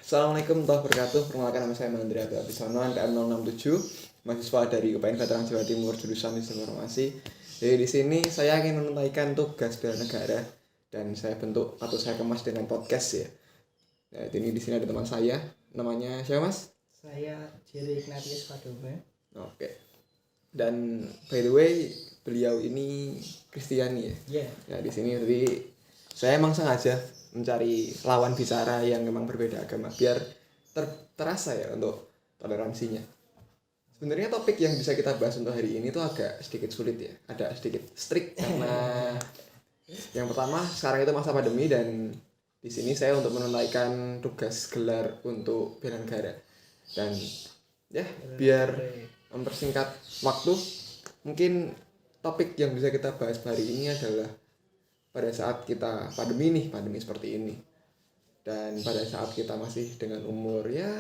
Assalamualaikum warahmatullahi wabarakatuh. Perkenalkan nama saya Mandri Abisono, NPM 067, mahasiswa dari UPN Veteran Jawa Timur, jurusan Sistem Informasi. Jadi di sini saya ingin menunaikan tugas bela negara dan saya bentuk atau saya kemas dengan podcast ya. Nah, ini di sini ada teman saya, namanya siapa Mas? Saya Jerry Ignatius Padome. Oke. Dan by the way, beliau ini Kristiani ya. Iya. Ya di sini jadi saya emang sengaja mencari lawan bicara yang memang berbeda agama biar terasa ya untuk toleransinya. Sebenarnya topik yang bisa kita bahas untuk hari ini tuh agak sedikit sulit ya, ada sedikit strict karena yang pertama sekarang itu masa pandemi dan di sini saya untuk menunaikan tugas gelar untuk bela negara dan ya biar mempersingkat waktu, mungkin topik yang bisa kita bahas hari ini adalah pada saat kita pandemi seperti ini dan pada saat kita masih dengan umur ya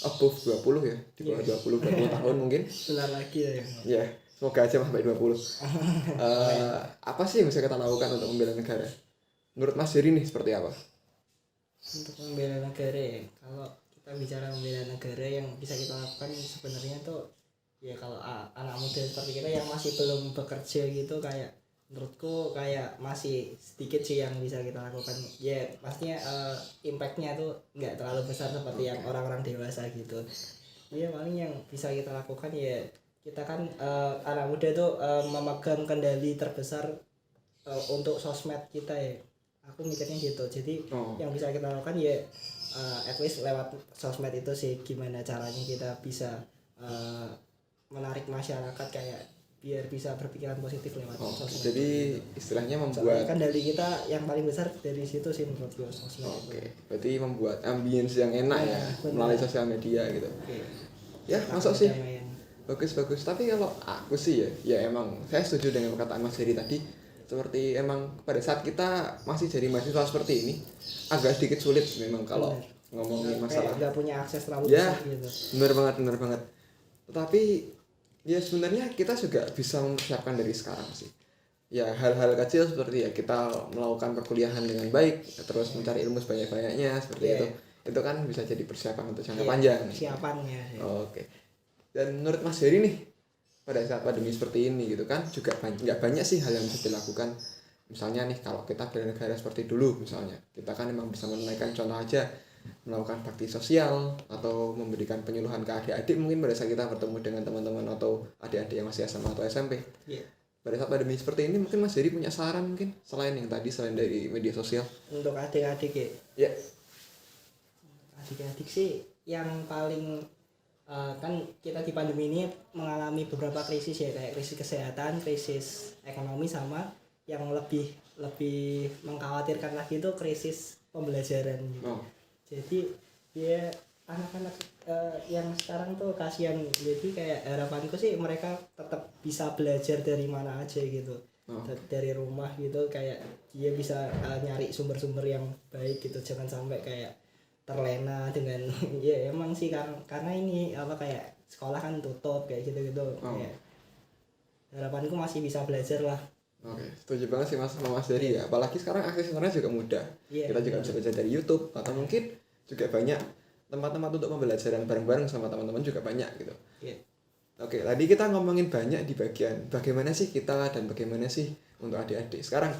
above 20 ya, di bawah 20 tahun mungkin. Benar lagi ya. Ya, semoga aja sampai 20. Apa sih yang bisa kita lakukan untuk membela negara? Menurut Mas Jerry nih seperti apa? Untuk membela negara ya, kalau kita bicara membela negara yang bisa kita lakukan sebenarnya tuh ya kalau anak muda seperti kita yang masih belum bekerja gitu, kayak menurutku kayak masih sedikit sih yang bisa kita lakukan ya, pastinya impactnya tuh nggak terlalu besar seperti yang orang-orang dewasa gitu ya. Paling yang bisa kita lakukan ya, kita kan anak muda tuh memegang kendali terbesar untuk sosmed kita ya, aku mikirnya gitu. Jadi yang bisa kita lakukan ya at least lewat sosmed itu sih, gimana caranya kita bisa menarik masyarakat kayak biar bisa berpikiran positif lewat sosmed. Jadi istilahnya membuat kendali kita yang paling besar dari situ sih menurut gue, sosmed. Berarti membuat ambience yang enak ya melalui sosial media gitu. Ya, masuk sih. Bagus. Tapi kalau aku sih ya emang saya setuju dengan perkataan Mas Heri tadi. Seperti emang pada saat kita masih jadi mahasiswa seperti ini agak sedikit sulit memang kalau ngomongin masalah nggak punya akses terlalu besar gitu. Bener banget. Tetapi ya sebenarnya kita juga bisa mempersiapkan dari sekarang sih. Ya hal-hal kecil seperti ya kita melakukan perkuliahan dengan baik, terus mencari ilmu sebanyak-banyaknya seperti itu. Itu kan bisa jadi persiapan untuk jangka panjang. Persiapannya. Oke. Dan menurut Mas Heri nih, pada saat pandemi seperti ini gitu kan juga nggak banyak sih hal yang bisa dilakukan. Misalnya nih kalau kita bela negara seperti dulu misalnya, kita kan memang bisa menunaikan contoh aja melakukan bakti sosial atau memberikan penyuluhan ke adik-adik mungkin pada saat kita bertemu dengan teman-teman atau adik-adik yang masih SMA atau SMP. Pada saat pandemi seperti ini mungkin Mas Heri punya saran mungkin selain yang tadi, selain dari media sosial untuk adik-adik ya. Adik-adik sih yang paling kan kita di pandemi ini mengalami beberapa krisis ya, kayak krisis kesehatan, krisis ekonomi, sama yang lebih mengkhawatirkan lagi itu krisis pembelajaran gitu. Jadi ya anak-anak yang sekarang tuh kasihan, jadi kayak harapanku sih mereka tetap bisa belajar dari mana aja gitu. Dari rumah gitu, kayak dia bisa nyari sumber-sumber yang baik gitu, jangan sampai kayak terlena dengan ya emang sih karena ini apa, kayak sekolah kan tutup kayak gitu kayak harapanku masih bisa belajar lah. Oke, setuju banget sih Mas Heri ya. Apalagi sekarang akses internet juga mudah. Kita juga bisa belajar dari YouTube atau mungkin juga banyak tempat-tempat untuk pembelajaran bareng-bareng sama teman-teman juga banyak gitu. Oke, tadi kita ngomongin banyak di bagian bagaimana sih kita dan bagaimana sih untuk adik-adik. Sekarang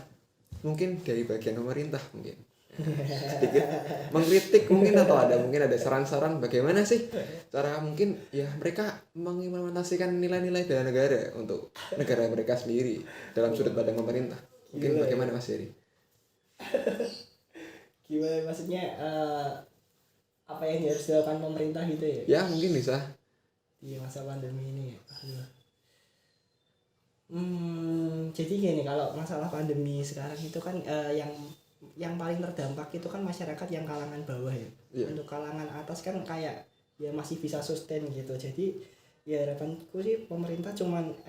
mungkin dari bagian pemerintah mungkin sedikit mengkritik mungkin atau mungkin ada saran-saran bagaimana sih cara mungkin ya mereka mengimplementasikan nilai-nilai bela negara untuk negara mereka sendiri dalam sudut pandang pemerintah. Mungkin bagaimana Mas Heri? Gimana maksudnya apa yang harus dilakukan pemerintah gitu ya? Ya mungkin bisa di masa pandemi ini. Jadi gini, kalau masalah pandemi sekarang itu kan yang paling terdampak itu kan masyarakat yang kalangan bawah ya. Untuk kalangan atas kan kayak ya masih bisa sustain gitu. Jadi ya harapanku sih pemerintah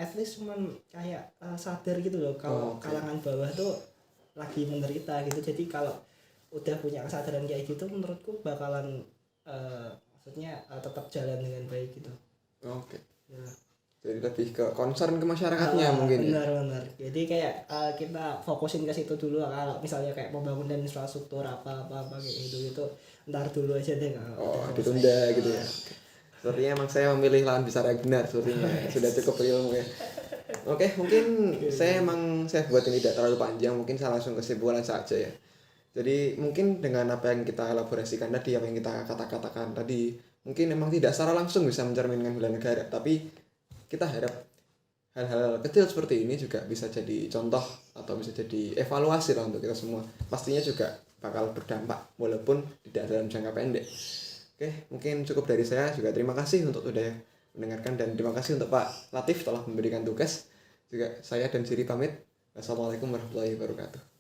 at least kayak sadar gitu loh kalau kalangan bawah tuh lagi menderita gitu. Jadi kalau udah punya kesadaran kayak gitu, menurutku bakalan maksudnya tetap jalan dengan baik gitu. Oke. Jadi lebih ke concern ke masyarakatnya mungkin. Benar-benar. Jadi kayak kita fokusin ke situ dulu. Kalau misalnya kayak pembangunan infrastruktur apa kayak gitu ntar dulu aja deh kalau Oh, udah ditunda selesai. gitu ya. Sepertinya emang saya memilih lawan bicara yang benar sepertinya. Sudah cukup berilmu ya. Oke, mungkin saya buat ini tidak terlalu panjang, mungkin saya langsung kesimpulan saja ya. Jadi mungkin dengan apa yang kita elaborasikan tadi, apa yang kita katakan tadi, mungkin memang tidak secara langsung bisa mencerminkan bela negara, tapi kita harap hal-hal kecil seperti ini juga bisa jadi contoh atau bisa jadi evaluasi lah untuk kita semua. Pastinya juga bakal berdampak walaupun tidak dalam jangka pendek. Oke, mungkin cukup dari saya. Juga terima kasih untuk sudah mendengarkan dan terima kasih untuk Pak Latif telah memberikan tugas. Juga saya dan Siri pamit. Wassalamualaikum warahmatullahi wabarakatuh.